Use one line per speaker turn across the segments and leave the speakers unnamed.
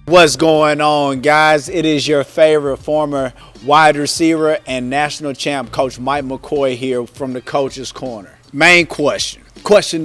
What's going on, guys? It is your favorite former wide receiver and national champ, Coach Mike McCoy here from the Coach's Corner. Main question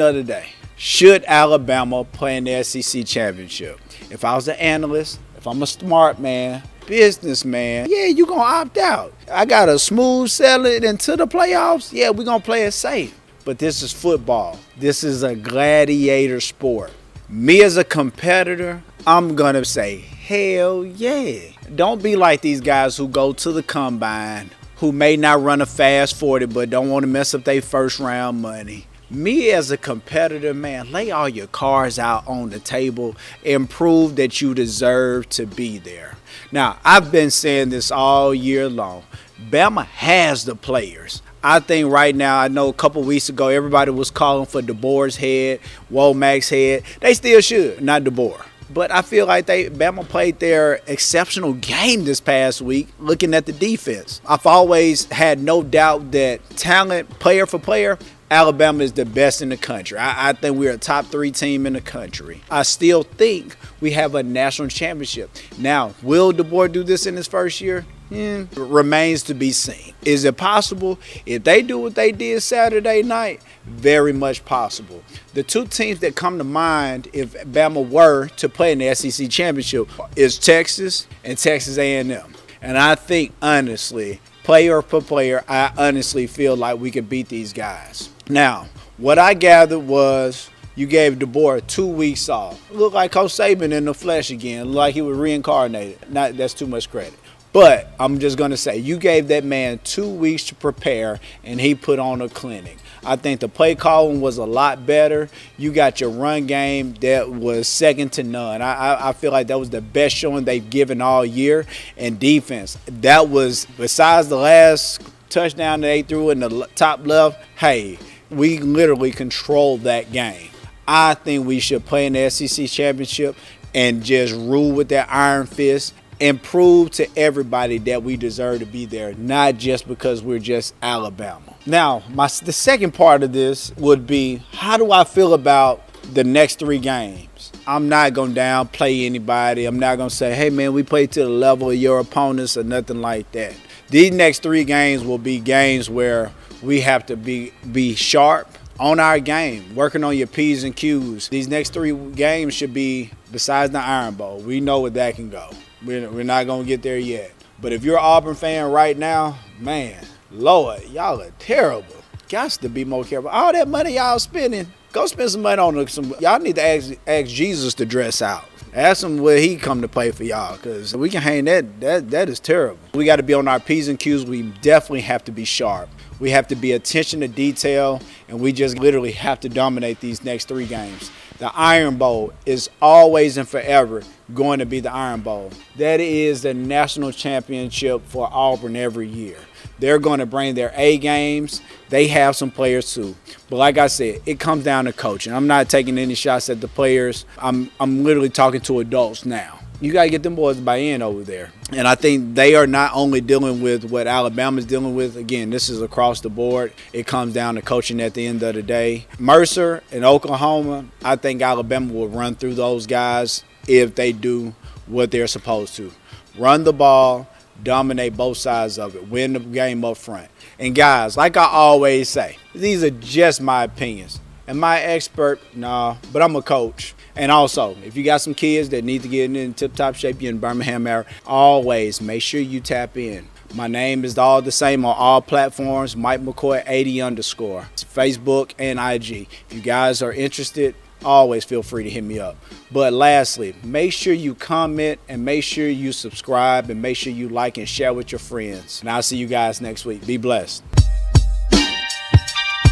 of the day. Should Alabama play in the SEC championship? If I was an analyst, if I'm a smart man, businessman, yeah, you're going to opt out. I got a smooth sailing into the playoffs. Yeah, we're going to play it safe. But this is football. This is a gladiator sport. Me as a competitor, I'm going to say, hell yeah. Don't be like these guys who go to the combine, who may not run a fast 40, but don't want to mess up their first round money. Me as a competitor, man, lay all your cards out on the table and prove that you deserve to be there. Now, I've been saying this all year long. Bama has the players. I think right now, I know a couple weeks ago, everybody was calling for DeBoer's head, Womack's head. They still should, not DeBoer. But I feel like Bama played their exceptional game this past week looking at the defense. I've always had no doubt that talent, player for player, Alabama is the best in the country. I think we're a top 3 team in the country. I still think we have a national championship. Now, will DeBoer do this in his first year? Remains to be seen. Is it possible? If they do what they did Saturday night, very much possible. The two teams that come to mind if Bama were to play in the SEC championship is Texas and Texas A&M. And I think, honestly, player for player, I honestly feel like we could beat these guys. Now, what I gathered was you gave DeBoer 2 weeks off. Looked like Coach Saban in the flesh again. Looked like he was reincarnated. That's too much credit. But I'm just going to say, you gave that man 2 weeks to prepare, and he put on a clinic. I think the play calling was a lot better. You got your run game that was second to none. I feel like that was the best showing they've given all year. And defense, that was, besides the last touchdown that they threw in the top left, hey, we literally controlled that game. I think we should play in the SEC championship and just rule with that iron fist and prove to everybody that we deserve to be there, not just because we're just Alabama. Now, the second part of this would be, how do I feel about the next 3 games? I'm not going to downplay anybody. I'm not going to say, hey, man, we played to the level of your opponents or nothing like that. These next 3 games will be games where we have to be sharp on our game, working on your P's and Q's. These next 3 games should be, besides the Iron Bowl, we know where that can go. We're not going to get there yet. But if you're an Auburn fan right now, man, Lord, y'all are terrible. Got to be more careful. All that money y'all spending, go spend some money on some. Y'all need to ask Jesus to dress out. Ask him where he come to play for y'all, because we can hang that is terrible. We got to be on our P's and Q's. We definitely have to be sharp. We have to be attention to detail, and we just literally have to dominate these next 3 games. The Iron Bowl is always and forever going to be the Iron Bowl. That is the national championship for Auburn every year. They're going to bring their A games. They have some players too. But like I said, it comes down to coaching. I'm not taking any shots at the players. I'm literally talking to adults now. You got to get them boys to buy in over there. And I think they are not only dealing with what Alabama's dealing with. Again, this is across the board. It comes down to coaching at the end of the day. Mercer and Oklahoma, I think Alabama will run through those guys if they do what they're supposed to. Run the ball, dominate both sides of it, win the game up front. And guys, like I always say, these are just my opinions. Am I an expert? No, but I'm a coach. And also, if you got some kids that need to get in tip-top shape, you're in Birmingham area, always make sure you tap in. My name is all the same on all platforms, Mike McCoy 80_. It's Facebook and IG. If you guys are interested, always feel free to hit me up. But lastly, make sure you comment and make sure you subscribe and make sure you like and share with your friends. And I'll see you guys next week. Be blessed.